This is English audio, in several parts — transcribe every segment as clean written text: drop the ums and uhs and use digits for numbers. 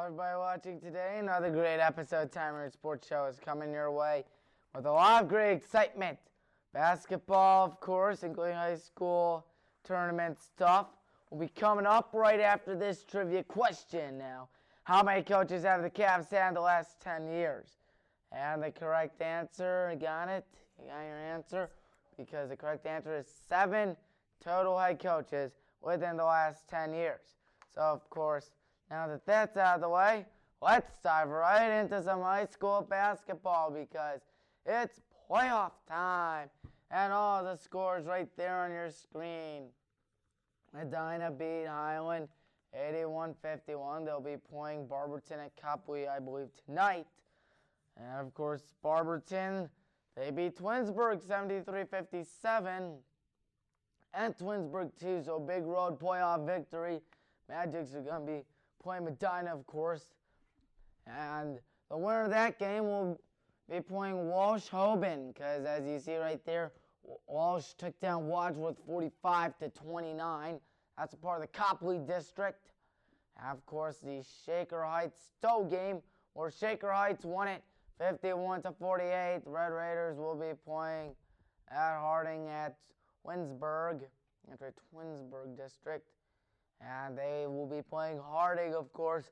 everybody watching today. Another great episode of Tommy Maroon Sports Show is coming your way with a lot of great excitement. Basketball, of course, including high school tournament stuff, will be coming up right after this trivia question now. How many coaches have the Cavs had in the last 10 years? And the correct answer, you got it? You got your answer? Because the correct answer is 7 total head coaches within the last 10 years. So, of course, now that that's out of the way, let's dive right into some high school basketball because it's playoff time. And all the scores right there on your screen. Medina beat Highland 81-51. They'll be playing Barberton at Copley, I believe, tonight. And, of course, Barberton, they beat Twinsburg 73-57. And Twinsburg, too, so big road playoff victory. Magics are going to be playing Medina, of course. And the winner of that game will be playing Walsh-Hoban because, as you see right there, Walsh took down Wadsworth 45-29. That's a part of the Copley district. And, of course, the Shaker Heights-Stowe game where Shaker Heights won it 51-48. The Red Raiders will be playing at Harding at Twinsburg, entry Twinsburg district. And they will be playing Harding, of course,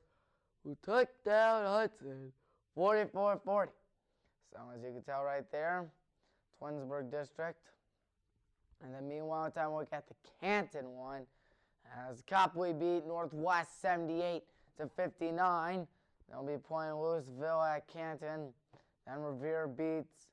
who took down Hudson 44-40. So as you can tell right there, Twinsburg district. And then meanwhile, time we look at the Canton one. As Copley beat Northwest 78-59. They'll be playing Louisville at Canton. Then Revere beats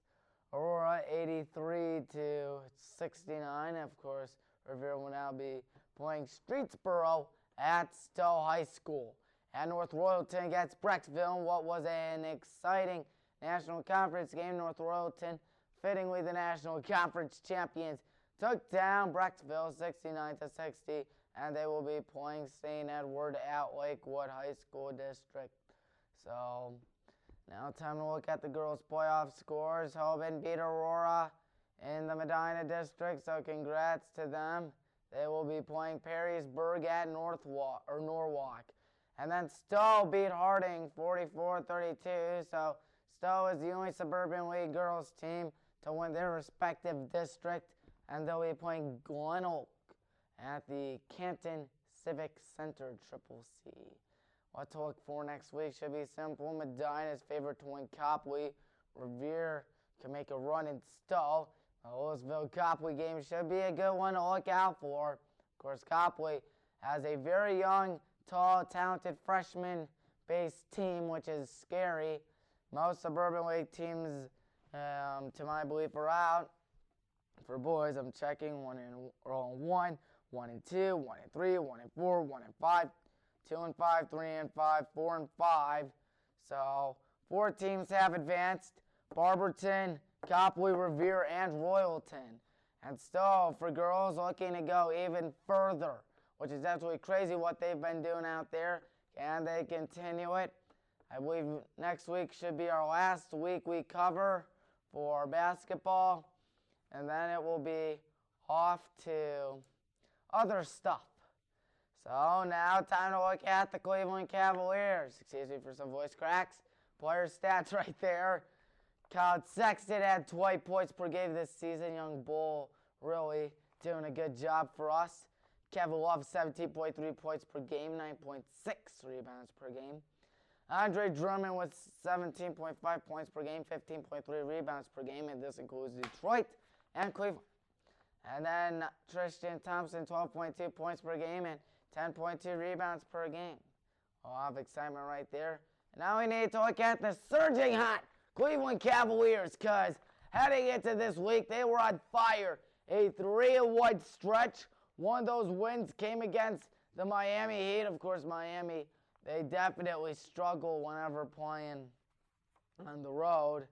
Aurora 83-69. Of course, Revere will now be playing Streetsboro at Stowe High School. And North Royalton against Brecksville in what was an exciting National Conference game. North Royalton, fittingly the National Conference champions, took down Brecksville 69-60. And they will be playing St. Edward at Lakewood High School District. So, now time to look at the girls' playoff scores. Hoban beat Aurora in the Medina District, so congrats to them. They will be playing Perrysburg at Norwalk. And then Stowe beat Harding 44-32, so Stowe is the only Suburban League girls team to win their respective district, and they'll be playing Glen Oak at the Canton Civic Center, Triple C. What to look for next week should be simple. Medina's favorite to win Copley. Revere can make a run in Stowe. The Louisville-Copley game should be a good one to look out for. Of course, Copley has a very young, tall, talented freshman-based team, which is scary. Most Suburban League teams, to my belief, are out. For boys, I'm checking 1-1, 1-2, 1-3, 1-4, 1-5, 2-5, 3-5, 4-5. So 4 teams have advanced: Barberton, Copley, Revere, and Royalton. And Stowe, for girls, looking to go even further, which is absolutely crazy what they've been doing out there. Can they continue it? I believe next week should be our last week we cover for basketball. And then it will be off to other stuff. So now time to look at the Cleveland Cavaliers. Excuse me for some voice cracks. Player stats right there. Kyle Sexton had 20 points per game this season. Young Bull really doing a good job for us. Kevin Love, 17.3 points per game, 9.6 rebounds per game. Andre Drummond with 17.5 points per game, 15.3 rebounds per game, and this includes Detroit and Cleveland. And then Tristan Thompson, 12.2 points per game and 10.2 rebounds per game. A lot of excitement right there. And now we need to look at the surging hot Cleveland Cavaliers, because heading into this week, they were on fire. A 3-1 stretch. One of those wins came against the Miami Heat. Of course, Miami, they definitely struggle whenever playing on the road.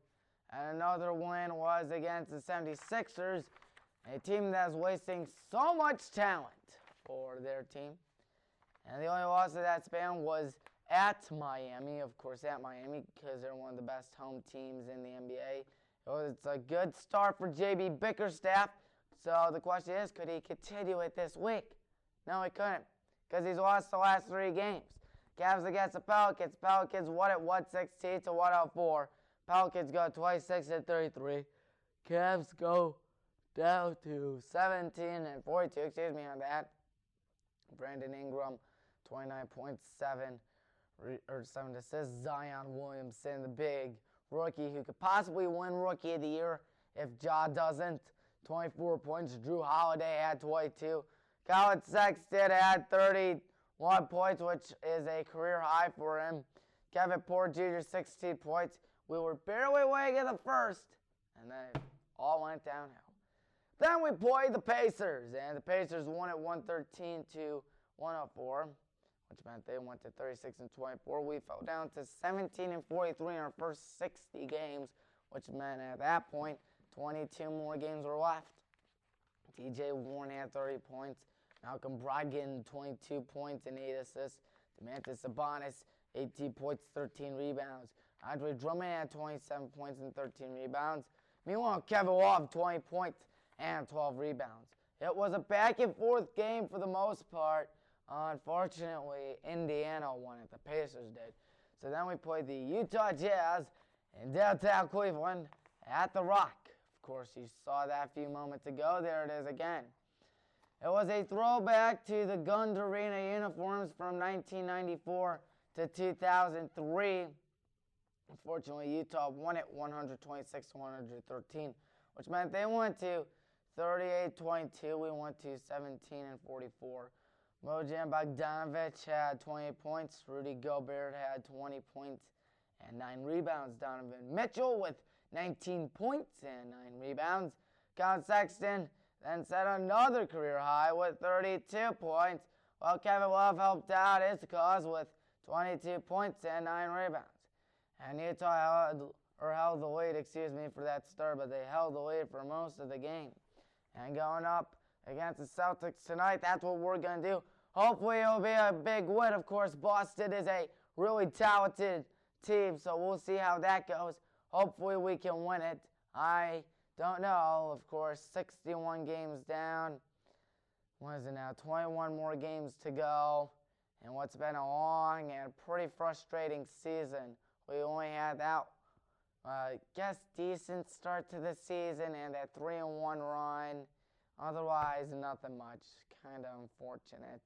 And another win was against the 76ers, a team that's wasting so much talent for their team. And the only loss of that span was at Miami, of course, at Miami, because they're one of the best home teams in the NBA. It's a good start for J.B. Bickerstaff. So the question is, could he continue it this week? No, he couldn't, because he's lost the last 3 games. Cavs against the Pelicans. Pelicans won it 116 to 104. Pelicans go 26-33. Cavs go down to 17-42. Excuse me on that. Brandon Ingram, 29.7 or 7 assists. Zion Williamson, the big rookie who could possibly win Rookie of the Year if Ja doesn't. 24 points. Drew Holiday had 22. Colin Sexton had 31 points, which is a career high for him. Kevin Porter Jr., 16 points. We were barely winning in the first, and then it all went downhill. Then we played the Pacers, and the Pacers won it 113 to 104, which meant they went to 36-24. We fell down to 17-43 in our first 60 games, which meant at that point, 22 more games were left. TJ Warren had 30 points. Malcolm Brogdon, 22 points and 8 assists. Domantas Sabonis, 18 points, 13 rebounds. Andre Drummond had 27 points and 13 rebounds. Meanwhile, Kevin Love, 20 points and 12 rebounds. It was a back-and-forth game for the most part. Unfortunately, Indiana won it. The Pacers did. So then we played the Utah Jazz in downtown Cleveland at the Rock. Of course, you saw that a few moments ago. There it is again. It was a throwback to the Gund Arena uniforms from 1994 to 2003. Unfortunately, Utah won it 126-113, which meant they went to 38-22. We went to 17-44. Bojan Bogdanovic had 28 points. Rudy Gobert had 20 points and 9 rebounds. Donovan Mitchell with 19 points and 9 rebounds. Colin Sexton then set another career high with 32 points, while Kevin Love helped out his cause with 22 points and 9 rebounds. And Utah held the lead, for that stir, but they held the lead for most of the game. And going up against the Celtics tonight, that's what we're going to do. Hopefully it'll be a big win. Of course, Boston is a really talented team, so we'll see how that goes. Hopefully we can win it. I don't know, of course, 61 games down. What is it now? 21 more games to go. And what's been a long and pretty frustrating season. We only had that, decent start to the season and that 3-1 run. Otherwise, nothing much. Kind of unfortunate.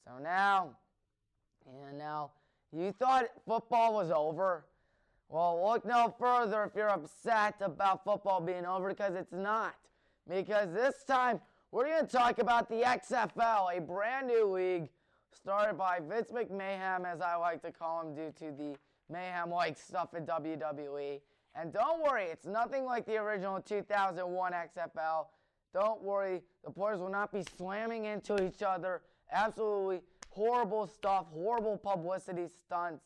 So now, you thought football was over? Well, look no further if you're upset about football being over, because it's not. Because this time, we're going to talk about the XFL, a brand new league started by Vince McMahon, as I like to call him, due to the mayhem-like stuff in WWE. And don't worry, it's nothing like the original 2001 XFL. Don't worry, the players will not be slamming into each other. Absolutely horrible stuff, horrible publicity stunts,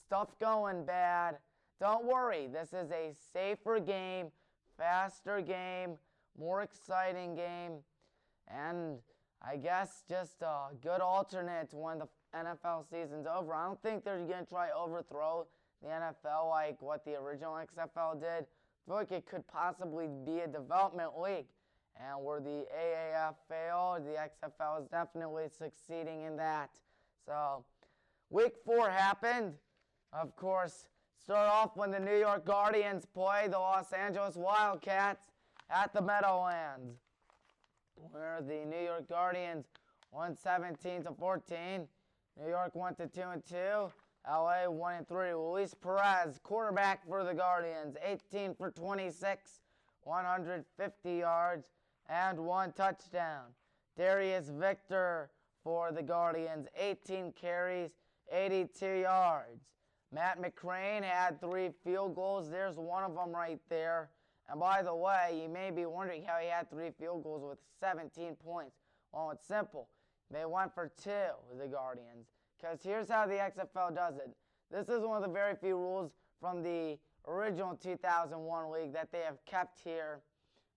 stuff going bad. Don't worry, this is a safer game, faster game, more exciting game, and I guess just a good alternate when the NFL season's over. I don't think they're going to try to overthrow the NFL like what the original XFL did. I feel like it could possibly be a development league. And where the AAF failed, the XFL is definitely succeeding in that. So, Week 4 happened. Of course, start off when the New York Guardians played the Los Angeles Wildcats at the Meadowlands, where the New York Guardians won 17-14. New York went to 2-2. LA 1-3. Luis Perez, quarterback for the Guardians, 18 for 26, 150 yards, and 1 touchdown. Darius Victor for the Guardians, 18 carries, 82 yards. Matt McCrane had 3 field goals. There's one of them right there. And by the way, you may be wondering how he had 3 field goals with 17 points. Well, it's simple. They went for 2, the Guardians. Because here's how the XFL does it. This is one of the very few rules from the original 2001 league that they have kept here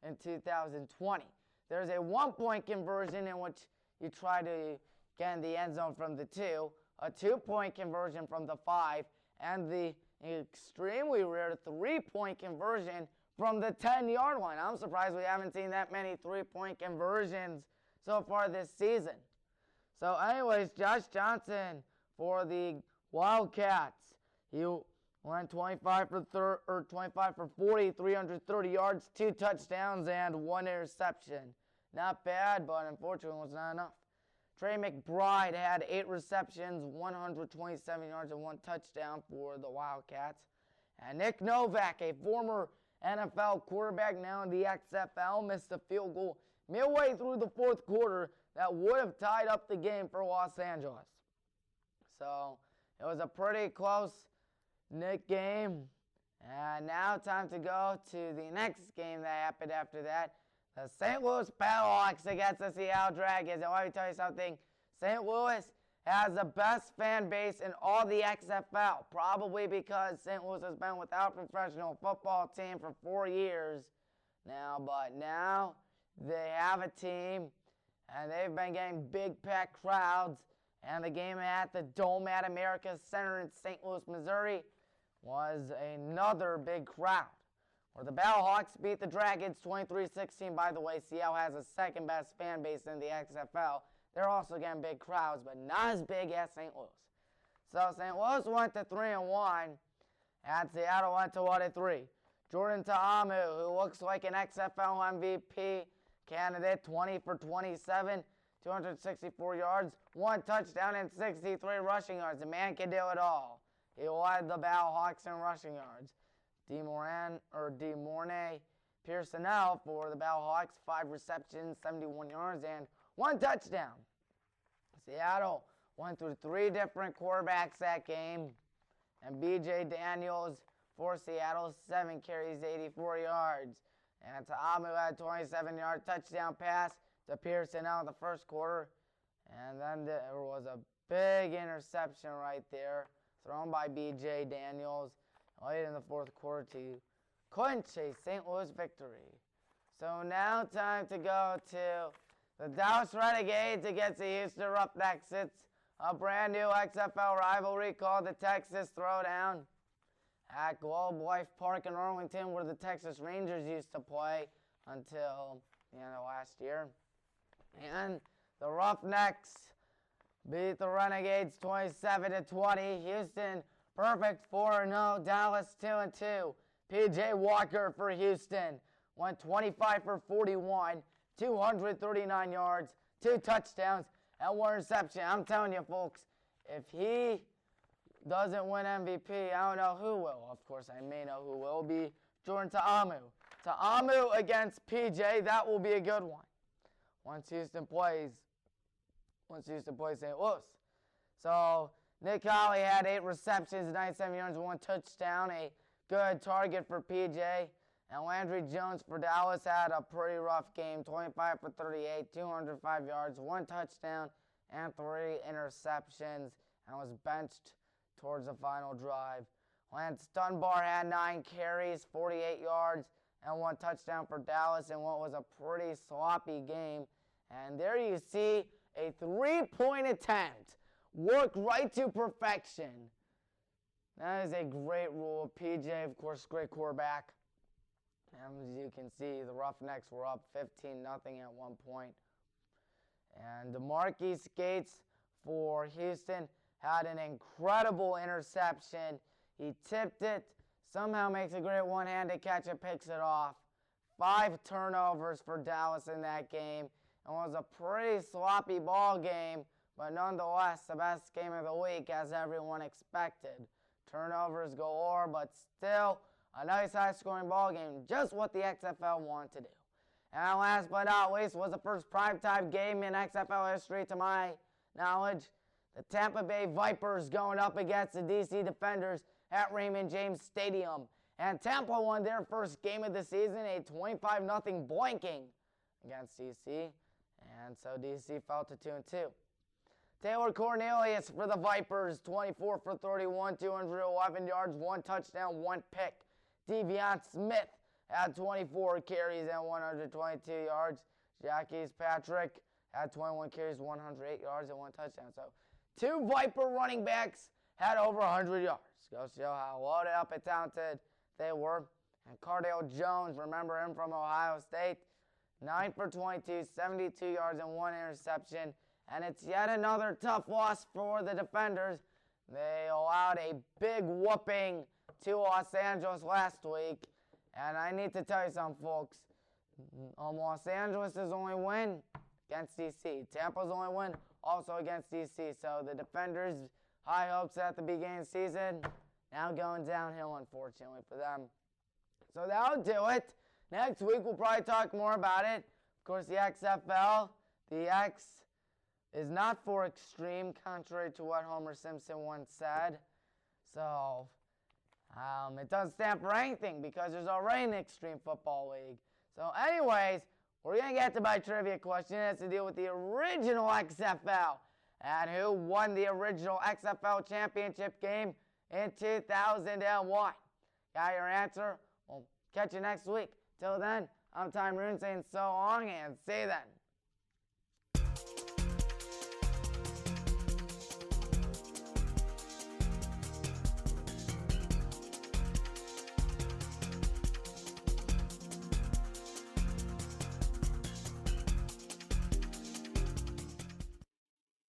in 2020. There's a 1-point conversion in which you try to get in the end zone from the 2, a 2-point conversion from the 5, and the extremely rare 3-point conversion from the 10-yard line. I'm surprised we haven't seen that many 3-point conversions so far this season. So anyways, Josh Johnson for the Wildcats. He went 25 for 40, 330 yards, 2 touchdowns, and 1 interception. Not bad, but unfortunately was not enough. Trey McBride had 8 receptions, 127 yards, and 1 touchdown for the Wildcats. And Nick Novak, a former NFL quarterback now in the XFL, missed a field goal midway through the 4th quarter that would have tied up the game for Los Angeles. So it was a pretty close-knit game. And now time to go to the next game that happened after that. The St. Louis Battlehawks against the Seattle Dragons. And let me tell you something, St. Louis has the best fan base in all the XFL, probably because St. Louis has been without a professional football team for 4 years now, but now they have a team, and they've been getting big packed crowds, and the game at the Dome at America Center in St. Louis, Missouri was another big crowd, where the Battlehawks beat the Dragons 23-16. By the way, Seattle has the second best fan base in the XFL. They're also getting big crowds, but not as big as St. Louis. So St. Louis went to 3-1, and Seattle went to 1-3. Jordan Ta'amu, who looks like an XFL MVP candidate, 20 for 27, 264 yards, 1 touchdown, and 63 rushing yards. The man can do it all. He led the Battlehawks in rushing yards. DeMornay Pearsonell for the Battlehawks, 5 receptions, 71 yards, and 1 touchdown. Seattle went through 3 different quarterbacks that game, and B.J. Daniels for Seattle, 7 carries, 84 yards. And Ta'amu had a 27-yard touchdown pass to Pearsonell in the 1st quarter, and then there was a big interception right there thrown by B.J. Daniels late in the 4th quarter to clinch a St. Louis victory. So now time to go to the Dallas Renegades against the Houston Roughnecks. It's a brand new XFL rivalry called the Texas Throwdown at Globe Life Park in Arlington, where the Texas Rangers used to play until the end of last year. And the Roughnecks beat the Renegades 27-20. Houston perfect 4-0. Dallas 2-2. P.J. Walker for Houston went 25 for 41, 239 yards, 2 touchdowns, and 1 reception. I'm telling you, folks, if he doesn't win MVP, I don't know who will. Of course, I may know who will be Jordan Ta'amu. Ta'amu against PJ, that will be a good one. Once Houston plays St. Louis. So Nick Holly had 8 receptions, 97 yards, and 1 touchdown. A good target for PJ. And Landry Jones for Dallas had a pretty rough game, 25 for 38, 205 yards, 1 touchdown, and 3 interceptions, and was benched towards the final drive. Lance Dunbar had 9 carries, 48 yards, and 1 touchdown for Dallas in what was a pretty sloppy game. And there you see a 3-point attempt work right to perfection. That is a great rule. PJ, of course, great quarterback. And as you can see, the Roughnecks were up 15-0 at one point. And DeMarquis Gates for Houston had an incredible interception. He tipped it, somehow makes a great one-handed catch and picks it off. 5 turnovers for Dallas in that game. It was a pretty sloppy ball game, but nonetheless, the best game of the week, as everyone expected. Turnovers galore, but still a nice high-scoring ball game, just what the XFL wanted to do. And last but not least was the first primetime game in XFL history, to my knowledge. The Tampa Bay Vipers going up against the DC Defenders at Raymond James Stadium. And Tampa won their first game of the season, a 25-0 blanking against DC. And so DC fell to 2-2. Taylor Cornelius for the Vipers, 24 for 31, 211 yards, 1 touchdown, 1 pick. Devion Smith had 24 carries and 122 yards. Jacques Patrick had 21 carries, 108 yards, and 1 touchdown. So 2 Viper running backs had over 100 yards. Goes to show how loaded up and talented they were. And Cardale Jones, remember him from Ohio State, 9 for 22, 72 yards, and 1 interception. and it's yet another tough loss for the Defenders. They allowed a big whooping to Los Angeles last week, and I need to tell you something, folks. Los Angeles' only win against DC. Tampa's only win also against DC. So the Defenders' high hopes at the beginning of the season now going downhill, unfortunately, for them. So that'll do it. Next week, we'll probably talk more about it. Of course, the XFL. The X is not for extreme, contrary to what Homer Simpson once said. So it doesn't stand for anything because there's already an extreme football league. So anyways, we're going to get to my trivia question. It has to deal with the original XFL and who won the original XFL championship game in 2001. Got your answer? We'll catch you next week. Till then, I'm Tommy Maroon saying so long and see you then.